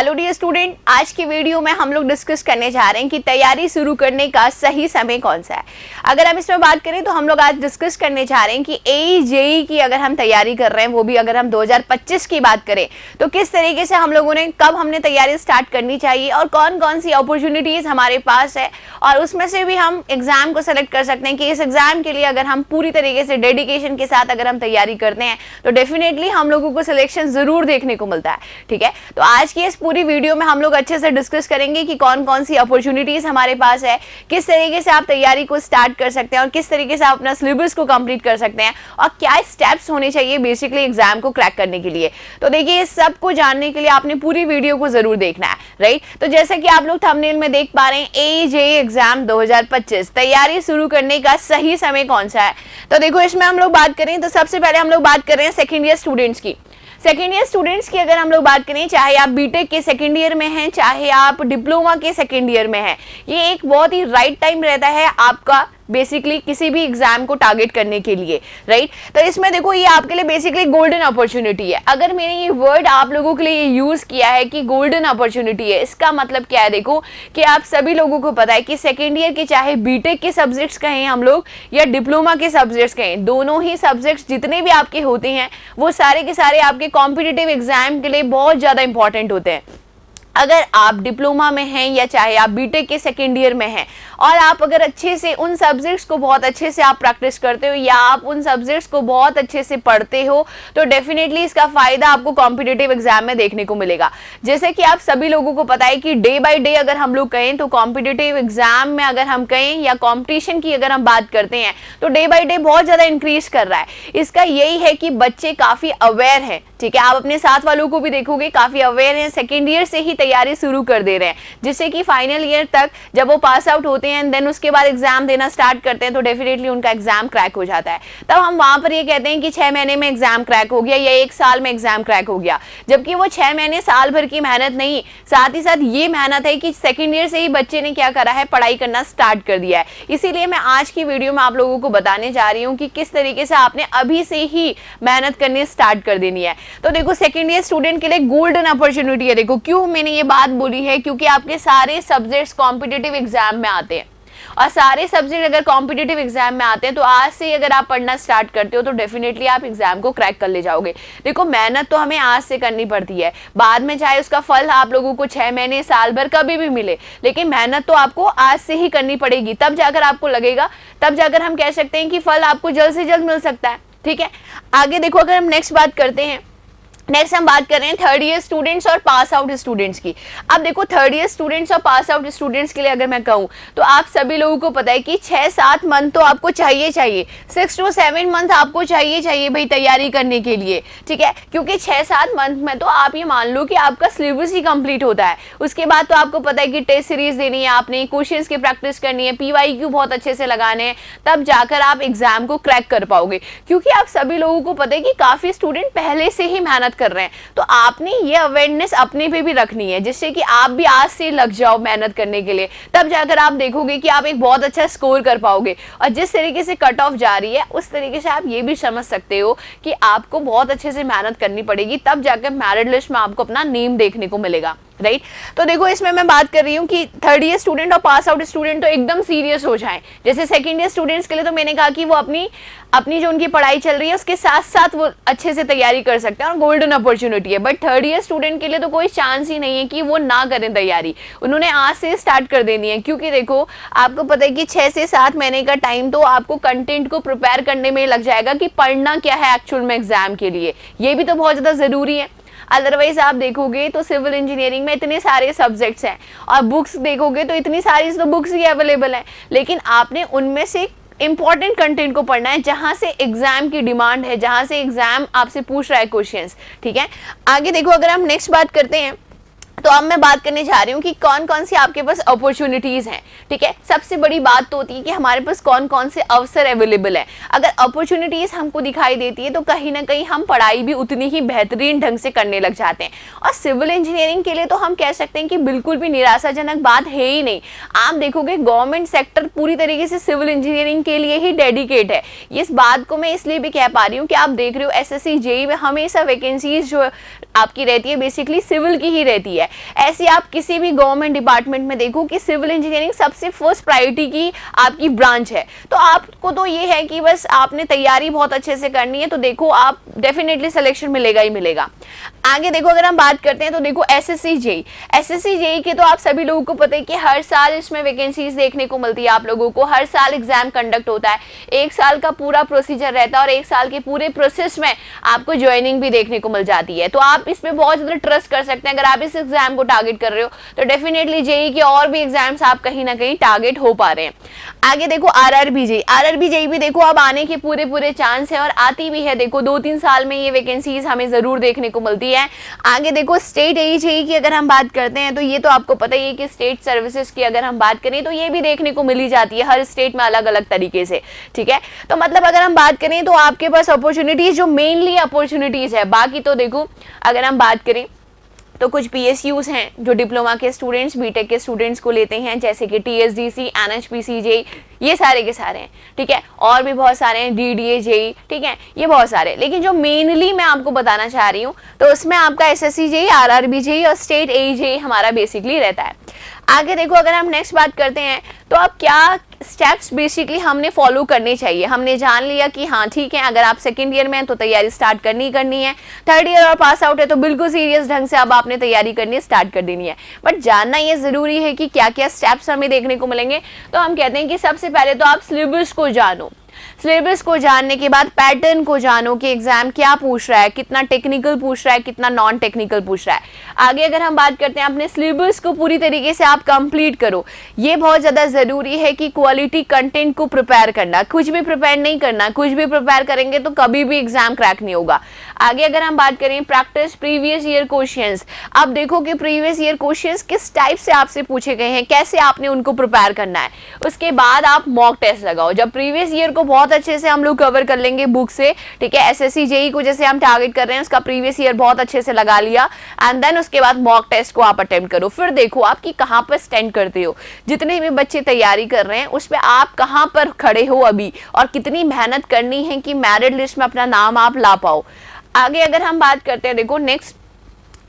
Hello dear student, आज की video में हम लोग डिस्कस करने जा रहे हैं कि तैयारी शुरू करने का सही समय कौन सा है। अगर हम इसमें बात करें तो हम लोग आज डिस्कस करने जा रहे हैं कि AE-JEE की अगर हम तैयारी कर रहे हैं, वो भी अगर हम 2025 की बात करें तो किस तरीके से हम लोगों ने कब हमने तैयारी स्टार्ट करनी चाहिए और कौन कौन सी अपॉर्चुनिटीज हमारे पास है, और उसमें से भी हम एग्जाम को सेलेक्ट कर सकते हैं कि इस एग्जाम के लिए अगर हम पूरी तरीके से डेडिकेशन के साथ अगर हम तैयारी करते हैं तो डेफिनेटली हम लोगों को सिलेक्शन जरूर देखने को मिलता है। ठीक है, तो आज की इस पूरी वीडियो में हम लोग अच्छे से डिस्कस करेंगे कि कौन कौन सी अपॉर्चुनिटीज हमारे पास है, किस तरीके से आप तैयारी को स्टार्ट कर सकते हैं और किस तरीके से आप अपना सिलेबस को कंप्लीट कर सकते हैं और क्या स्टेप्स होने चाहिए बेसिकली एग्जाम को क्रैक करने के लिए। तो देखिए, इस सब को जानने के लिए आपने पूरी वीडियो को जरूर देखना है, राइट। तो जैसे कि आप लोग थंबनेल में देख पा रहे हैं, AE-JEE एग्जाम 2025 तैयारी शुरू करने का सही समय कौन सा है। तो देखो, इसमें हम लोग बात करें तो सबसे पहले हम लोग बात कर रहे हैं सेकेंड ईयर स्टूडेंट्स की। सेकेंड ईयर स्टूडेंट्स की अगर हम लोग बात करें, चाहे आप बीटेक के सेकेंड ईयर में हैं, चाहे आप डिप्लोमा के सेकेंड ईयर में हैं, ये एक बहुत ही राइट टाइम रहता है आपका बेसिकली किसी भी एग्जाम को टारगेट करने के लिए, राइट। तो इसमें देखो, ये आपके लिए बेसिकली गोल्डन अपॉर्चुनिटी है। अगर मैंने ये वर्ड आप लोगों के लिए यूज किया है कि गोल्डन अपॉर्चुनिटी है, इसका मतलब क्या है? देखो कि आप सभी लोगों को पता है कि सेकेंड ईयर के चाहे बीटेक के सब्जेक्ट्स कहें हम लोग या डिप्लोमा के सब्जेक्ट्स कहें, दोनों ही सब्जेक्ट्स जितने भी आपके होते हैं वो सारे के सारे आपके कॉम्पिटिटिव एग्जाम के लिए बहुत ज्यादा इंपॉर्टेंट होते हैं। अगर आप डिप्लोमा में हैं या चाहे आप बीटेक के सेकेंड ईयर में हैं और आप अगर अच्छे से उन सब्जेक्ट्स को बहुत अच्छे से आप प्रैक्टिस करते हो या आप उन सब्जेक्ट्स को बहुत अच्छे से पढ़ते हो तो डेफिनेटली इसका फायदा आपको कॉम्पिटिटिव एग्जाम में देखने को मिलेगा। जैसे कि आप सभी लोगों को पता है कि डे बाय डे अगर हम लोग कहें तो कॉम्पिटिटिव एग्जाम में अगर हम कहें या कॉम्पिटिशन की अगर हम बात करते हैं तो डे बाय डे बहुत ज्यादा इंक्रीज कर रहा है। इसका यही है कि बच्चे काफी अवेयर हैं, ठीक है। आप अपने साथ वालों को भी देखोगे काफी अवेयर हैं, सेकेंड ईयर से ही तैयारी शुरू कर दे रहे हैं, जिससे कि फाइनल ईयर तक जब वो पास आउट होते हैं देन उसके बाद एग्जाम देना स्टार्ट करते हैं तो डेफिनेटली उनका एग्जाम क्रैक हो जाता है। तब हम वहां पर ये कहते हैं कि 6 महीने में एग्जाम क्रैक हो गया या 1 साल में एग्जाम क्रैक हो गया, जबकि वो 6 महीने साल भर की मेहनत नहीं, साथ ही साथ ये मेहनत है कि सेकेंड ईयर से ही बच्चे ने क्या करा है, पढ़ाई करना स्टार्ट कर दिया है। इसीलिए मैं आज की वीडियो में आप लोगों को बताने जा रही हूँ कि किस तरीके से आपने अभी से ही मेहनत करनी स्टार्ट कर देनी है। तो देखो, सेकेंड ईयर स्टूडेंट के लिए गोल्डन अपॉर्चुनिटी है। देखो क्यों मैंने ये बात बोली है, क्योंकि आपके सारे सब्जेक्ट्स कॉम्पिटिटिव एग्जाम में आते हैं और सारे सब्जेक्ट अगर कॉम्पिटिटिव एग्जाम में आते हैं तो आज से अगर आप पढ़ना स्टार्ट करते हो तो डेफिनेटली आप एग्जाम को क्रैक कर ले जाओगे। देखो, मेहनत तो हमें आज से करनी पड़ती है, बाद में चाहे उसका फल आप लोगों को 6 महीने साल भर कभी भी मिले, लेकिन मेहनत तो आपको आज से ही करनी पड़ेगी। तब जाकर आपको लगेगा, तब जाकर हम कह सकते हैं कि फल आपको जल्द से जल्द मिल सकता है। ठीक है, आगे देखो, अगर हम नेक्स्ट बात करते हैं, नेक्स्ट हम बात कर रहे हैं थर्ड ईयर स्टूडेंट्स और पास आउट स्टूडेंट्स की। अब देखो, थर्ड ईयर स्टूडेंट्स और पास आउट स्टूडेंट्स के लिए अगर मैं कहूँ तो आप सभी लोगों को पता है कि 6-7 मंथ तो आपको चाहिए 6 to 7 मंथ आपको चाहिए भाई तैयारी करने के लिए, ठीक है। क्योंकि 6-7 मंथ में तो आप ये मान लो कि आपका सिलेबस ही कंप्लीट होता है। उसके बाद तो आपको पता है कि टेस्ट सीरीज देनी है, आपने क्वेश्चंस की प्रैक्टिस करनी है, PYQ बहुत अच्छे से लगाने हैं, तब जाकर आप एग्जाम को क्रैक कर पाओगे। क्योंकि आप सभी लोगों को पता है कि काफी स्टूडेंट पहले से ही मेहनत कर रहे हैं, तो आपने ये अवेयरनेस अपने पे भी रखनी है, जिससे कि आप भी आज से लग जाओ मेहनत करने के लिए। तब जाकर आप देखोगे कि आप एक बहुत अच्छा स्कोर कर पाओगे। और जिस तरीके से कट ऑफ जा रही है उस तरीके से आप ये भी समझ सकते हो कि आपको बहुत अच्छे से मेहनत करनी पड़ेगी, तब जाकर मेरिट लिस्ट में आपको अपना नेम देखने को मिलेगा, राइट। तो देखो, इसमें मैं बात कर रही हूँ कि थर्ड ईयर स्टूडेंट और पास आउट स्टूडेंट तो एकदम सीरियस हो जाएं। जैसे सेकंड ईयर स्टूडेंट्स के लिए तो मैंने कहा कि वो अपनी जो उनकी पढ़ाई चल रही है उसके साथ साथ वो अच्छे से तैयारी कर सकते हैं और गोल्डन अपॉर्चुनिटी है। बट थर्ड ईयर स्टूडेंट के लिए तो कोई चांस ही नहीं है कि वो ना करें तैयारी, उन्होंने आज से स्टार्ट कर देनी है। क्योंकि देखो, आपको पता है कि 6 से 7 महीने का टाइम तो आपको कंटेंट को प्रिपेयर करने में लग जाएगा कि पढ़ना क्या है एक्चुअल में एग्जाम के लिए, ये भी तो बहुत ज्यादा जरूरी है। अदरवाइज आप देखोगे तो सिविल इंजीनियरिंग में इतने सारे सब्जेक्ट्स हैं और बुक्स देखोगे तो इतनी सारी तो बुक्स ही अवेलेबल हैं, लेकिन आपने उनमें से इंपॉर्टेंट कंटेंट को पढ़ना है जहां से एग्जाम की डिमांड है, जहां से एग्जाम आपसे पूछ रहा है क्वेश्चंस, ठीक है। आगे देखो, अगर हम नेक्स्ट बात करते हैं तो अब मैं बात करने जा रही हूँ कि कौन कौन सी आपके पास अपॉर्चुनिटीज हैं, ठीक है। सबसे बड़ी बात तो होती है कि हमारे पास कौन कौन से अवसर अवेलेबल है। अगर अपॉर्चुनिटीज हमको दिखाई देती है तो कहीं ना कहीं हम पढ़ाई भी उतनी ही बेहतरीन ढंग से करने लग जाते हैं। और सिविल इंजीनियरिंग के लिए तो हम कह सकते हैं कि बिल्कुल भी निराशाजनक बात है ही नहीं। आप देखोगे गवर्नमेंट सेक्टर पूरी तरीके से सिविल इंजीनियरिंग के लिए ही डेडिकेट है। इस बात को मैं इसलिए भी कह पा रही हूँ कि आप देख रहे हो SSC JEE में हमेशा वैकेंसीज जो आपकी रहती है बेसिकली सिविल की ही रहती है। ऐसे आप किसी भी गवर्नमेंट डिपार्टमेंट में देखो कि सिविल इंजीनियरिंग सबसे फर्स्ट प्रायोरिटी की आपकी ब्रांच है। तो आपको तो ये है कि बस आपने तैयारी बहुत अच्छे से करनी है, तो देखो आप डेफिनेटली सिलेक्शन मिलेगा ही मिलेगा। आगे देखो अगर हम बात करते हैं तो देखो एसएससी जेई के तो आप सभी लोगों को पता है कि हर साल इसमें वैकेंसीज देखने को मिलती है। आप लोगों को हर साल एग्जाम कंडक्ट होता है, 1 साल का पूरा प्रोसीजर रहता है और 1 साल के पूरे प्रोसेस में आपको ज्वाइनिंग भी देखने को मिल जाती है। तो आप इस पे बहुत ज्यादा ट्रस्ट कर सकते हैं। अगर आप इस एग्जाम को टारगेट कर रहे हो तो डेफिनेटली जेई के और भी एग्जाम्स आप कहीं ना कहीं टारगेट हो पा रहे हैं। आगे देखो आरआरबी जेई भी देखो अब आने के पूरे चांस है और आती भी है। देखो 2-3 साल में ये वैकेंसीज हमें जरूर देखने को मिलती है। आगे देखो स्टेट जेई की अगर हम बात करते हैं तो ये तो आपको पता ही है कि स्टेट सर्विसेज की अगर हम बात करें तो ये भी देखने को मिल ही जाती है हर स्टेट में अलग अलग तरीके से, ठीक है। तो मतलब अगर हम बात करें तो आपके पास अपॉर्चुनिटीज जो मेनली अपॉर्चुनिटीज है। बाकी तो देखो अगर हम बात करें तो कुछ पीएसयूज हैं जो डिप्लोमा के स्टूडेंट्स, बीटेक के स्टूडेंट्स को लेते हैं, जैसे कि टीएसडीसी, एनएचपीसी जेई, ये सारे के सारे हैं, ठीक है। और भी बहुत सारे हैं, डीडीए जेई, ठीक है, ये बहुत सारे। लेकिन जो मेनली मैं आपको बताना चाह रही हूँ तो उसमें आपका एसएससी जेई, आरआरबी जेई और स्टेट जेई हमारा बेसिकली रहता है। आगे देखो अगर हम नेक्स्ट बात करते हैं तो अब क्या स्टेप्स बेसिकली हमने फॉलो करने चाहिए। हमने जान लिया कि हाँ ठीक है, अगर आप सेकंड ईयर में हैं तो तैयारी स्टार्ट करनी है, थर्ड ईयर और पास आउट है तो बिल्कुल सीरियस ढंग से अब आपने तैयारी करनी स्टार्ट कर देनी है। बट जानना ये जरूरी है कि क्या क्या स्टेप्स हमें देखने को मिलेंगे। तो हम कहते हैं कि सबसे पहले तो आप सिलेबस को जानो। सिलेबस को जानने के बाद पैटर्न को जानो कि एग्जाम क्या पूछ रहा है, कितना टेक्निकल पूछ रहा है, कितना नॉन टेक्निकल पूछ रहा है। आगे अगर हम बात करते हैं अपने सिलेबस को पूरी तरीके से आप कंप्लीट करो। ये बहुत ज़्यादा ज़रूरी है कि क्वालिटी कंटेंट को प्रिपेयर करना, कुछ भी प्रिपेयर नहीं करना। कुछ भी प्रिपेयर करेंगे तो कभी भी एग्जाम क्रैक नहीं होगा। आगे अगर हम बात करें प्रैक्टिस प्रीवियस ईयर क्वेश्चंस, अब देखो कि प्रीवियस ईयर क्वेश्चंस किस टाइप से आपसे पूछे गए हैं, कैसे आपने उनको प्रिपेयर करना है। उसके बाद आप मॉक टेस्ट लगाओ। जब प्रीवियस ईयर को बहुत अच्छे से हम लोग कवर कर लेंगे बुक से, ठीक है, एसएससी जेई को जैसे हम टारगेट कर रहे हैं उसका प्रीवियस ईयर बहुत अच्छे से लगा लिया, एंड देन उसके बाद मॉक टेस्ट को आप अटेम्प्ट करो। फिर देखो आप कि कहां पर स्टैंड करते हो। जितने भी बच्चे तैयारी कर रहे हैं उस पर आप कहां पर खड़े हो अभी, और कितनी मेहनत करनी है कि मेरिट लिस्ट में अपना नाम आप ला पाओ। आगे अगर हम बात करते हैं देखो नेक्स्ट,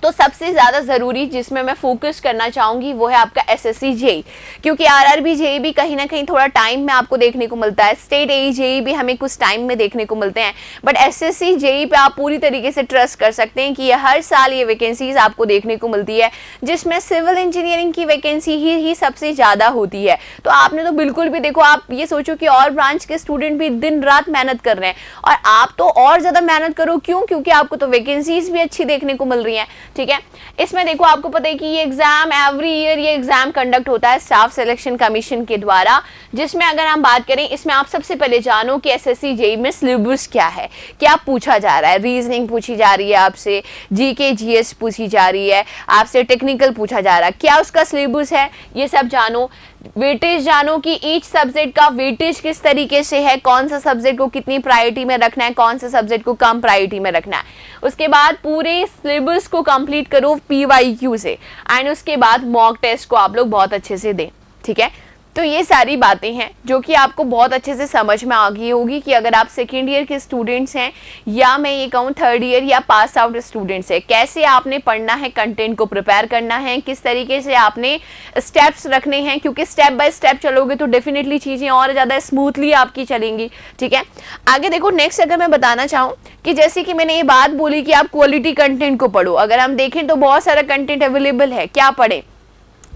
तो सबसे ज़्यादा ज़रूरी जिसमें मैं फोकस करना चाहूँगी वो है आपका एसएससी जेई, क्योंकि आरआरबी जेई भी कहीं ना कहीं थोड़ा टाइम में आपको देखने को मिलता है, स्टेट जेई भी हमें कुछ टाइम में देखने को मिलते हैं, बट एसएससी जेई पे आप पूरी तरीके से ट्रस्ट कर सकते हैं कि ये हर साल ये वैकेंसीज आपको देखने को मिलती है, जिसमें सिविल इंजीनियरिंग की वैकेंसी ही सबसे ज़्यादा होती है। तो आपने तो बिल्कुल भी देखो, आप ये सोचो कि और ब्रांच के स्टूडेंट भी दिन रात मेहनत कर रहे हैं और आप तो और ज़्यादा मेहनत करो। क्यों? क्योंकि आपको तो वैकेंसीज भी अच्छी देखने को मिल रही हैं, ठीक है। इसमें देखो आपको पता है कि ये एग्जाम एवरी ईयर ये एग्जाम कंडक्ट होता है स्टाफ सिलेक्शन कमीशन के द्वारा, जिसमें अगर हम बात करें इसमें आप सबसे पहले जानो कि एसएससी जेई में सिलेबस क्या है, क्या पूछा जा रहा है। रीजनिंग पूछी जा रही है आपसे, जीके जीएस पूछी जा रही है आपसे, टेक्निकल पूछा जा रहा है, क्या उसका सिलेबस है ये सब जानो। वेटेज जानो कि ईच सब्जेक्ट का वेटेज किस तरीके से है, कौन सा सब्जेक्ट को कितनी प्रायोरिटी में रखना है, कौन सा सब्जेक्ट को कम प्रायोरिटी में रखना है। उसके बाद पूरे सिलेबस को कंप्लीट करो पीवाईक्यू से, एंड उसके बाद मॉक टेस्ट को आप लोग बहुत अच्छे से दें, ठीक है। तो ये सारी बातें हैं जो कि आपको बहुत अच्छे से समझ में आ गई होगी कि अगर आप सेकेंड ईयर के स्टूडेंट्स हैं या मैं ये कहूँ थर्ड ईयर या पास आउट स्टूडेंट्स हैं, कैसे आपने पढ़ना है, कंटेंट को प्रिपेयर करना है, किस तरीके से आपने स्टेप्स रखने हैं, क्योंकि स्टेप बाय स्टेप चलोगे तो डेफिनेटली चीज़ें और ज़्यादा स्मूथली आपकी चलेंगी, ठीक है। आगे देखो नेक्स्ट अगर मैं बताना चाहूँ कि जैसे कि मैंने ये बात बोली कि आप क्वालिटी कंटेंट को पढ़ो, अगर हम देखें तो बहुत सारा कंटेंट अवेलेबल है, क्या पढ़ें।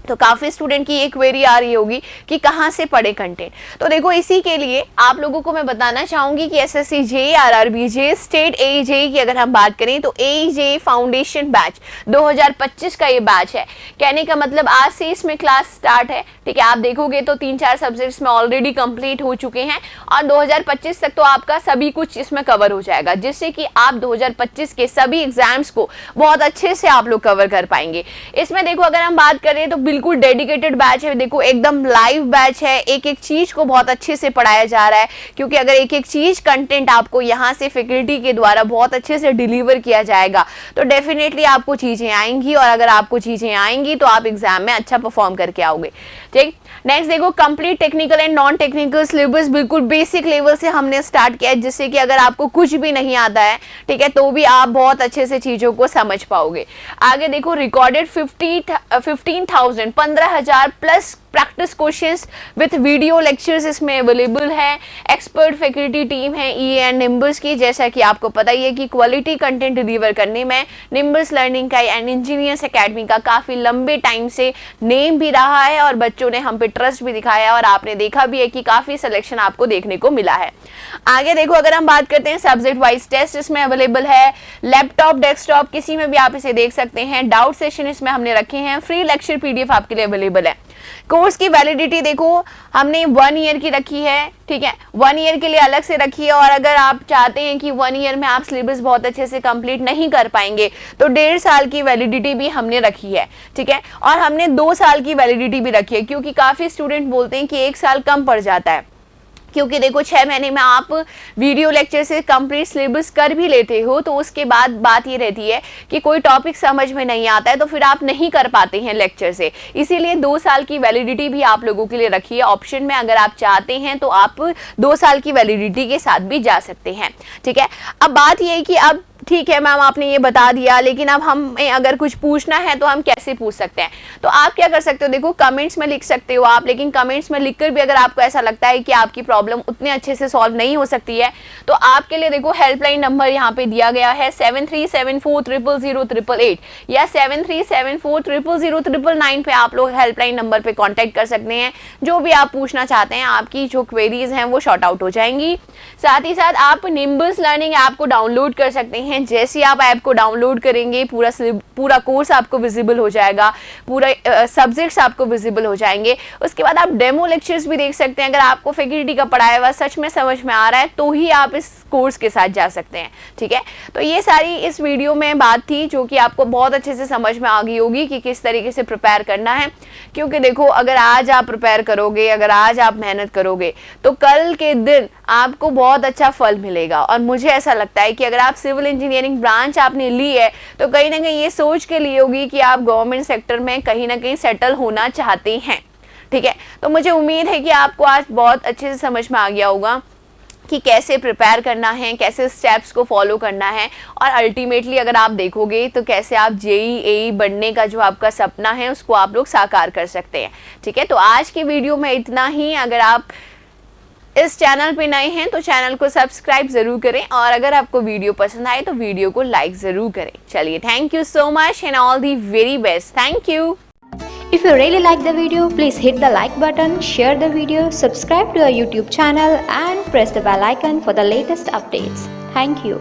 तो काफ़ी स्टूडेंट की एक क्वेरी आ रही होगी कि कहाँ से पढ़े कंटेंट। तो देखो इसी के लिए आप लोगों को मैं बताना चाहूँगी कि SSC JE, RRB JE, state JE की अगर हम बात करें तो जेई फाउंडेशन बैच 2025 का ये बैच है। कहने का मतलब आज से इसमें क्लास स्टार्ट है, ठीक है। आप देखोगे तो 3-4 सब्जेक्ट्स में ऑलरेडी कंप्लीट हो चुके हैं और 2025 तक तो आपका सभी कुछ इसमें कवर हो जाएगा, जिससे कि आप 2025 के सभी एग्जाम्स को बहुत अच्छे से आप लोग कवर कर पाएंगे। इसमें देखो अगर हम बात करें तो बिल्कुल डेडिकेटेड बैच है, देखो एकदम लाइव बैच है, एक एक चीज को बहुत अच्छे से पढ़ाया जा रहा है, क्योंकि अगर एक एक चीज कंटेंट आपको यहाँ से फैकल्टी के द्वारा बहुत अच्छे से डिलीवर किया जाएगा तो डेफिनेटली आपको चीजें आएंगी, और अगर आपको चीजें आएंगी तो आप एग्जाम में अच्छा परफॉर्म करके आओगे। ठीक। नेक्स्ट देखो, complete technical and non technical syllabus, बिल्कुल बेसिक लेवल से हमने स्टार्ट किया है, जिससे कि अगर आपको कुछ भी नहीं आता है, ठीक है, तो भी आप बहुत अच्छे से चीजों को समझ पाओगे। आगे देखो, recorded 15,000 plus practice questions with video lectures इसमें अवेलेबल है। एक्सपर्ट फैकल्टी टीम है ई एंड निम्बस की। जैसा कि आपको पता ही है कि क्वालिटी कंटेंट डिलीवर करने में निम्बस लर्निंग का एंड इंजीनियर्स एकेडमी का काफ़ी लंबे टाइम से नेम भी रहा है और बच्चों ने हम पे ट्रस्ट भी दिखाया है और आपने देखा भी है कि काफ़ी सिलेक्शन आपको देखने को मिला है। आगे देखो, अगर हम बात करते हैं सब्जेक्ट वाइज टेस्ट इसमें अवेलेबल है। लैपटॉप, डेस्कटॉप, किसी में भी आप इसे देख सकते हैं। डाउट सेशन इसमें हमने रखे हैं। फ्री लेक्चर PDF आपके लिए अवेलेबल है। कोर्स की वैलिडिटी देखो, हमने 1 ईयर की रखी है, ठीक है, 1 ईयर के लिए अलग से रखी है। और अगर आप चाहते हैं कि 1 ईयर में आप सिलेबस बहुत अच्छे से कंप्लीट नहीं कर पाएंगे तो 1.5 साल की वैलिडिटी भी हमने रखी है, ठीक है। और हमने 2 साल की वैलिडिटी भी रखी है, क्योंकि काफ़ी स्टूडेंट बोलते हैं कि 1 साल कम पड़ जाता है, क्योंकि देखो 6 महीने में आप वीडियो लेक्चर से कंप्लीट सिलेबस कर भी लेते हो, तो उसके बाद बात ये रहती है कि कोई टॉपिक समझ में नहीं आता है तो फिर आप नहीं कर पाते हैं लेक्चर से। इसीलिए 2 साल की वैलिडिटी भी आप लोगों के लिए रखी है ऑप्शन में। अगर आप चाहते हैं तो आप 2 साल की वैलिडिटी के साथ भी जा सकते हैं, ठीक है। अब बात ये है कि अब ठीक है मैम, आपने ये बता दिया, लेकिन अब हमें अगर कुछ पूछना है तो हम कैसे पूछ सकते हैं? तो आप क्या कर सकते हो, देखो कमेंट्स में लिख सकते हो आप, लेकिन कमेंट्स में लिखकर भी अगर आपको ऐसा लगता है कि आपकी प्रॉब्लम उतने अच्छे से सॉल्व नहीं हो सकती है, तो आपके लिए देखो हेल्पलाइन नंबर यहाँ पे दिया गया है 7374000888 या 7374000999 पे आप लोग हेल्पलाइन नंबर पे कॉन्टेक्ट कर सकते हैं। जो भी आप पूछना चाहते हैं, आपकी जो क्वेरीज हैं वो शॉर्ट आउट हो जाएंगी। साथ ही साथ आप निम्बस लर्निंग ऐप को डाउनलोड कर सकते हैं। जैसे आप ऐप को डाउनलोड करेंगे, पूरा कोर्स आपको विजिबल हो जाएगा, पूरा सब्जेक्ट्स आपको विजिबल हो जाएंगे। उसके बाद आप डेमो लेक्चर्स भी देख सकते हैं। अगर आपको फैकल्टी का पढ़ाया हुआ सच में समझ में आ रहा है तो ही आप इस कोर्स के साथ जा सकते हैं, ठीक है। तो ये सारी इस वीडियो में बात थी जो कि आपको बहुत अच्छे से समझ में आ गई होगी कि किस तरीके से प्रिपेयर करना है। क्योंकि देखो, अगर आज आप प्रिपेयर करोगे, अगर आज आप मेहनत करोगे, तो कल के दिन आपको बहुत अच्छा फल मिलेगा। और मुझे ऐसा लगता है कि अगर आप सिविल इंजीनियरिंग ब्रांच आपने ली है तो कहीं ना कहीं ये सोच के लिए होगी कि आप गवर्नमेंट सेक्टर में कहीं ना कहीं सेटल होना चाहते हैं, ठीक है। तो मुझे उम्मीद है कि आपको आज बहुत अच्छे से समझ में आ गया होगा कि कैसे प्रिपेयर करना है, कैसे स्टेप्स को फॉलो करना है, और अल्टीमेटली अगर आप देखोगे तो कैसे आप JEE बनने का जो आपका सपना है उसको आप लोग साकार कर सकते हैं, ठीक है। तो आज की वीडियो में इतना ही। अगर आप इस चैनल पे नए हैं तो चैनल को सब्सक्राइब जरूर करें, और अगर आपको वीडियो पसंद आए तो वीडियो को लाइक जरूर करें। चलिए, thank you so much and all the very best. Thank you. If you really like the video, please hit the like button, share the video, subscribe to our YouTube channel and press the bell icon for the latest updates. Thank you.